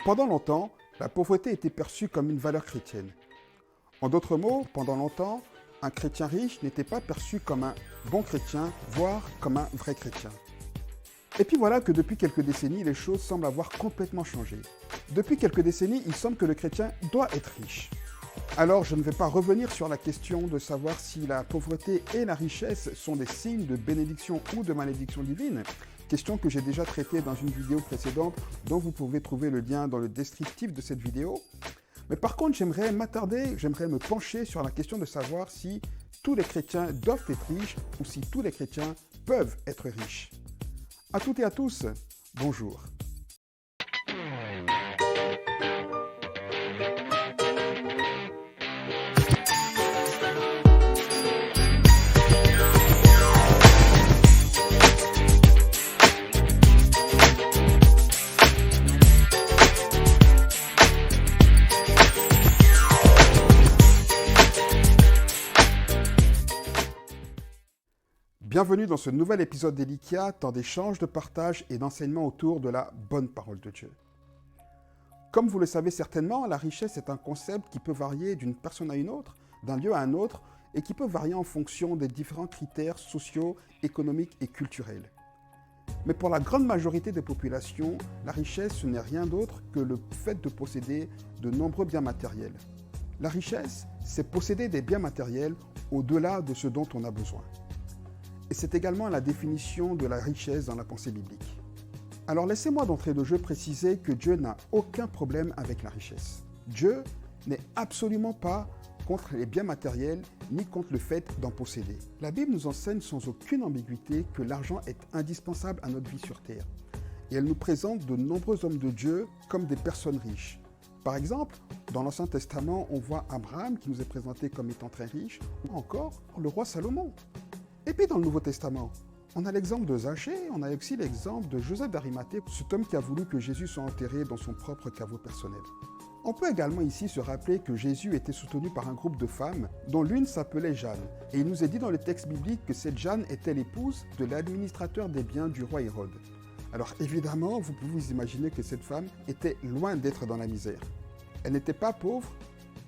Pendant longtemps, la pauvreté était perçue comme une valeur chrétienne. En d'autres mots, pendant longtemps, un chrétien riche n'était pas perçu comme un bon chrétien, voire comme un vrai chrétien. Et puis voilà que depuis quelques décennies, les choses semblent avoir complètement changé. Depuis quelques décennies, il semble que le chrétien doit être riche. Alors, je ne vais pas revenir sur la question de savoir si la pauvreté et la richesse sont des signes de bénédiction ou de malédiction divine, question que j'ai déjà traitée dans une vidéo précédente dont vous pouvez trouver le lien dans le descriptif de cette vidéo. Mais par contre, j'aimerais me pencher sur la question de savoir si tous les chrétiens doivent être riches ou si tous les chrétiens peuvent être riches. À toutes et à tous, bonjour. Bienvenue dans ce nouvel épisode d'Elikia, temps d'échange, de partage et d'enseignement autour de la bonne parole de Dieu. Comme vous le savez certainement, la richesse est un concept qui peut varier d'une personne à une autre, d'un lieu à un autre, et qui peut varier en fonction des différents critères sociaux, économiques et culturels. Mais pour la grande majorité des populations, la richesse ce n'est rien d'autre que le fait de posséder de nombreux biens matériels. La richesse, c'est posséder des biens matériels au-delà de ce dont on a besoin. Et c'est également la définition de la richesse dans la pensée biblique. Alors laissez-moi d'entrée de jeu préciser que Dieu n'a aucun problème avec la richesse. Dieu n'est absolument pas contre les biens matériels ni contre le fait d'en posséder. La Bible nous enseigne sans aucune ambiguïté que l'argent est indispensable à notre vie sur terre. Et elle nous présente de nombreux hommes de Dieu comme des personnes riches. Par exemple, dans l'Ancien Testament, on voit Abraham qui nous est présenté comme étant très riche, ou encore le roi Salomon. Et puis dans le Nouveau Testament, on a l'exemple de Zachée, on a aussi l'exemple de Joseph d'Arimathée, cet homme qui a voulu que Jésus soit enterré dans son propre caveau personnel. On peut également ici se rappeler que Jésus était soutenu par un groupe de femmes dont l'une s'appelait Jeanne. Et il nous est dit dans le texte biblique que cette Jeanne était l'épouse de l'administrateur des biens du roi Hérode. Alors évidemment, vous pouvez vous imaginer que cette femme était loin d'être dans la misère. Elle n'était pas pauvre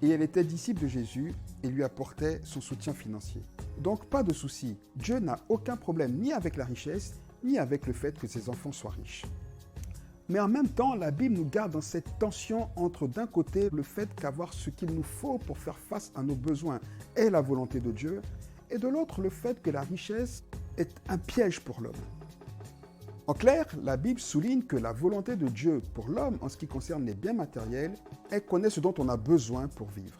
et elle était disciple de Jésus et lui apportait son soutien financier. Donc pas de souci, Dieu n'a aucun problème ni avec la richesse, ni avec le fait que ses enfants soient riches. Mais en même temps, la Bible nous garde dans cette tension entre d'un côté le fait qu'avoir ce qu'il nous faut pour faire face à nos besoins est la volonté de Dieu, et de l'autre le fait que la richesse est un piège pour l'homme. En clair, la Bible souligne que la volonté de Dieu pour l'homme en ce qui concerne les biens matériels est qu'on ait ce dont on a besoin pour vivre.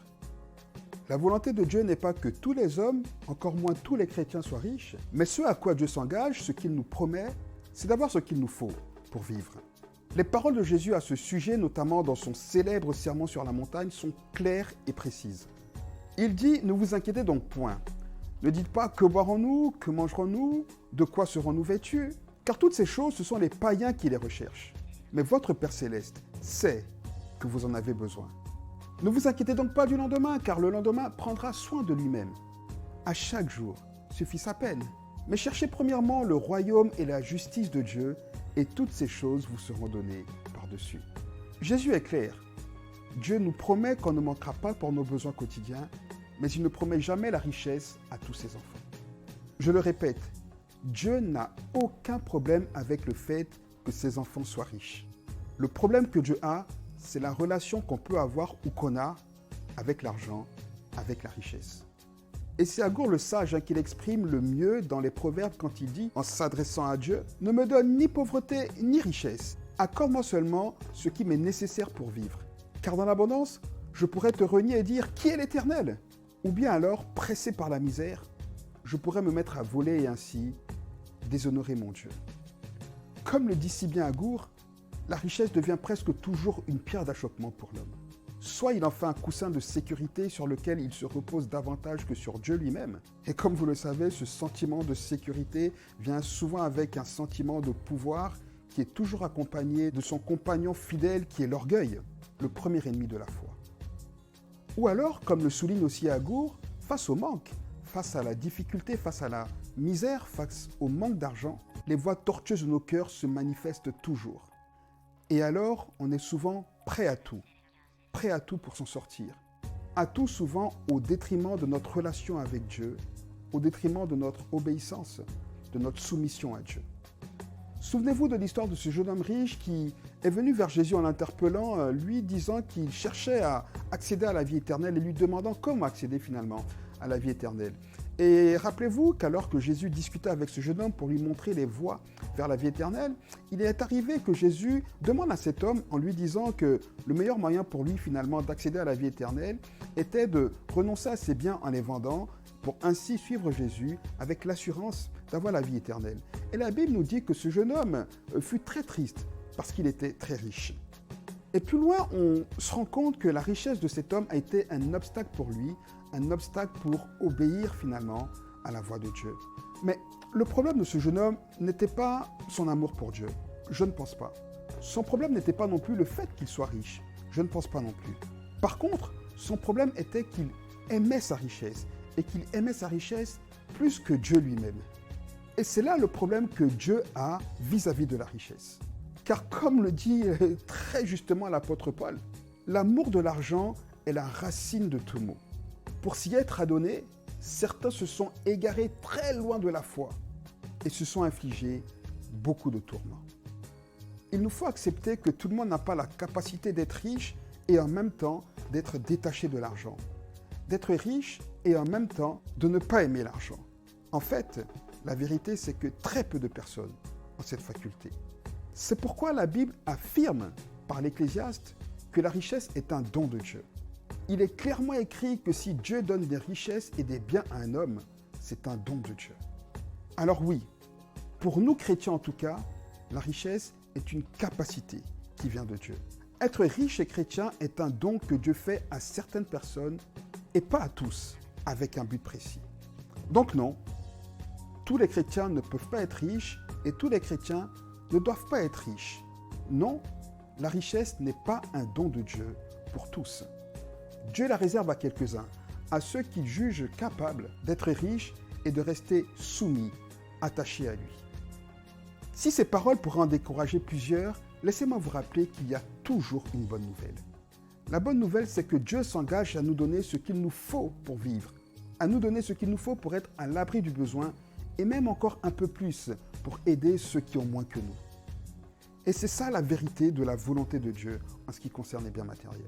La volonté de Dieu n'est pas que tous les hommes, encore moins tous les chrétiens, soient riches, mais ce à quoi Dieu s'engage, ce qu'il nous promet, c'est d'avoir ce qu'il nous faut pour vivre. Les paroles de Jésus à ce sujet, notamment dans son célèbre sermon sur la montagne, sont claires et précises. Il dit « Ne vous inquiétez donc point. Ne dites pas que boirons-nous, que mangerons-nous, de quoi serons-nous vêtus ?» Car toutes ces choses, ce sont les païens qui les recherchent. Mais votre Père Céleste sait que vous en avez besoin. Ne vous inquiétez donc pas du lendemain, car le lendemain prendra soin de lui-même. À chaque jour suffit sa peine. Mais cherchez premièrement le royaume et la justice de Dieu, et toutes ces choses vous seront données par-dessus. Jésus est clair. Dieu nous promet qu'on ne manquera pas pour nos besoins quotidiens, mais il ne promet jamais la richesse à tous ses enfants. Je le répète, Dieu n'a aucun problème avec le fait que ses enfants soient riches. Le problème que Dieu a, c'est la relation qu'on peut avoir ou qu'on a avec l'argent, avec la richesse. Et c'est Agour le sage qui l'exprime le mieux dans les Proverbes quand il dit, en s'adressant à Dieu, « Ne me donne ni pauvreté ni richesse, accorde-moi seulement ce qui m'est nécessaire pour vivre. Car dans l'abondance, je pourrais te renier et dire, qui est l'Éternel ? Ou bien alors, pressé par la misère, je pourrais me mettre à voler et ainsi déshonorer mon Dieu. » Comme le dit si bien Agour, la richesse devient presque toujours une pierre d'achoppement pour l'homme. Soit il en fait un coussin de sécurité sur lequel il se repose davantage que sur Dieu lui-même. Et comme vous le savez, ce sentiment de sécurité vient souvent avec un sentiment de pouvoir qui est toujours accompagné de son compagnon fidèle qui est l'orgueil, le premier ennemi de la foi. Ou alors, comme le souligne aussi Agour, face au manque, face à la difficulté, face à la misère, face au manque d'argent, les voies tortueuses de nos cœurs se manifestent toujours. Et alors, on est souvent prêt à tout pour s'en sortir. À tout souvent au détriment de notre relation avec Dieu, au détriment de notre obéissance, de notre soumission à Dieu. Souvenez-vous de l'histoire de ce jeune homme riche qui est venu vers Jésus en l'interpellant, lui disant qu'il cherchait à accéder à la vie éternelle et lui demandant comment accéder finalement à la vie éternelle. Et rappelez-vous qu'alors que Jésus discutait avec ce jeune homme pour lui montrer les voies vers la vie éternelle, il est arrivé que Jésus demande à cet homme en lui disant que le meilleur moyen pour lui finalement d'accéder à la vie éternelle était de renoncer à ses biens en les vendant pour ainsi suivre Jésus avec l'assurance d'avoir la vie éternelle. Et la Bible nous dit que ce jeune homme fut très triste parce qu'il était très riche. Et plus loin, on se rend compte que la richesse de cet homme a été un obstacle pour lui, un obstacle pour obéir finalement à la voix de Dieu. Mais le problème de ce jeune homme n'était pas son amour pour Dieu. Je ne pense pas. Son problème n'était pas non plus le fait qu'il soit riche. Je ne pense pas non plus. Par contre, son problème était qu'il aimait sa richesse et qu'il aimait sa richesse plus que Dieu lui-même. Et c'est là le problème que Dieu a vis-à-vis de la richesse. Car comme le dit très justement l'apôtre Paul, l'amour de l'argent est la racine de tout maux. Pour s'y être adonné, certains se sont égarés très loin de la foi et se sont infligés beaucoup de tourments. Il nous faut accepter que tout le monde n'a pas la capacité d'être riche et en même temps d'être détaché de l'argent. D'être riche et en même temps de ne pas aimer l'argent. En fait, la vérité, c'est que très peu de personnes ont cette faculté. C'est pourquoi la Bible affirme par l'Ecclésiaste que la richesse est un don de Dieu. Il est clairement écrit que si Dieu donne des richesses et des biens à un homme, c'est un don de Dieu. Alors oui, pour nous chrétiens en tout cas, la richesse est une capacité qui vient de Dieu. Être riche et chrétien est un don que Dieu fait à certaines personnes et pas à tous, avec un but précis. Donc non, tous les chrétiens ne peuvent pas être riches et tous les chrétiens ne doivent pas être riches. Non, la richesse n'est pas un don de Dieu pour tous. Dieu la réserve à quelques-uns, à ceux qu'il juge capables d'être riches et de rester soumis, attachés à lui. Si ces paroles pourraient en décourager plusieurs, laissez-moi vous rappeler qu'il y a toujours une bonne nouvelle. La bonne nouvelle, c'est que Dieu s'engage à nous donner ce qu'il nous faut pour vivre, à nous donner ce qu'il nous faut pour être à l'abri du besoin et même encore un peu plus pour aider ceux qui ont moins que nous. Et c'est ça la vérité de la volonté de Dieu en ce qui concerne les biens matériels.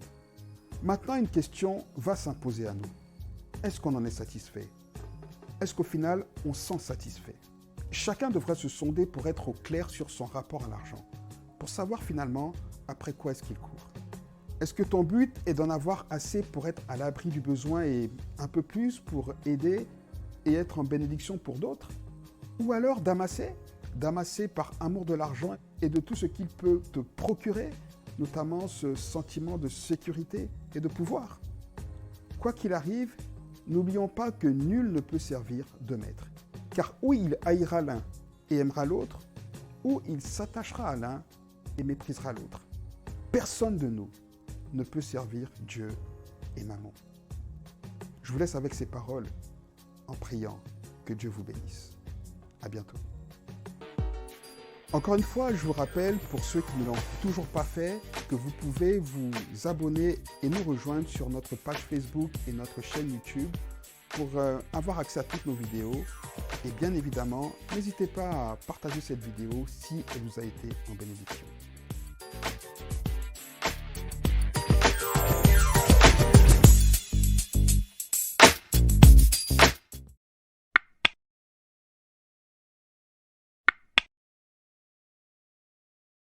Maintenant, une question va s'imposer à nous. Est-ce qu'on en est satisfait? Est-ce qu'au final, on s'en satisfait? Chacun devrait se sonder pour être au clair sur son rapport à l'argent, pour savoir finalement après quoi est-ce qu'il court. Est-ce que ton but est d'en avoir assez pour être à l'abri du besoin et un peu plus pour aider et être en bénédiction pour d'autres? Ou alors d'amasser par amour de l'argent et de tout ce qu'il peut te procurer, notamment ce sentiment de sécurité et de pouvoir? Quoi qu'il arrive, n'oublions pas que nul ne peut servir de maître. Car ou il haïra l'un et aimera l'autre, ou il s'attachera à l'un et méprisera l'autre. Personne de nous ne peut servir Dieu et Mammon. Je vous laisse avec ces paroles en priant que Dieu vous bénisse. À bientôt. Encore une fois, je vous rappelle, pour ceux qui ne l'ont toujours pas fait, que vous pouvez vous abonner et nous rejoindre sur notre page Facebook et notre chaîne YouTube pour avoir accès à toutes nos vidéos. Et bien évidemment, n'hésitez pas à partager cette vidéo si elle vous a été en bénédiction.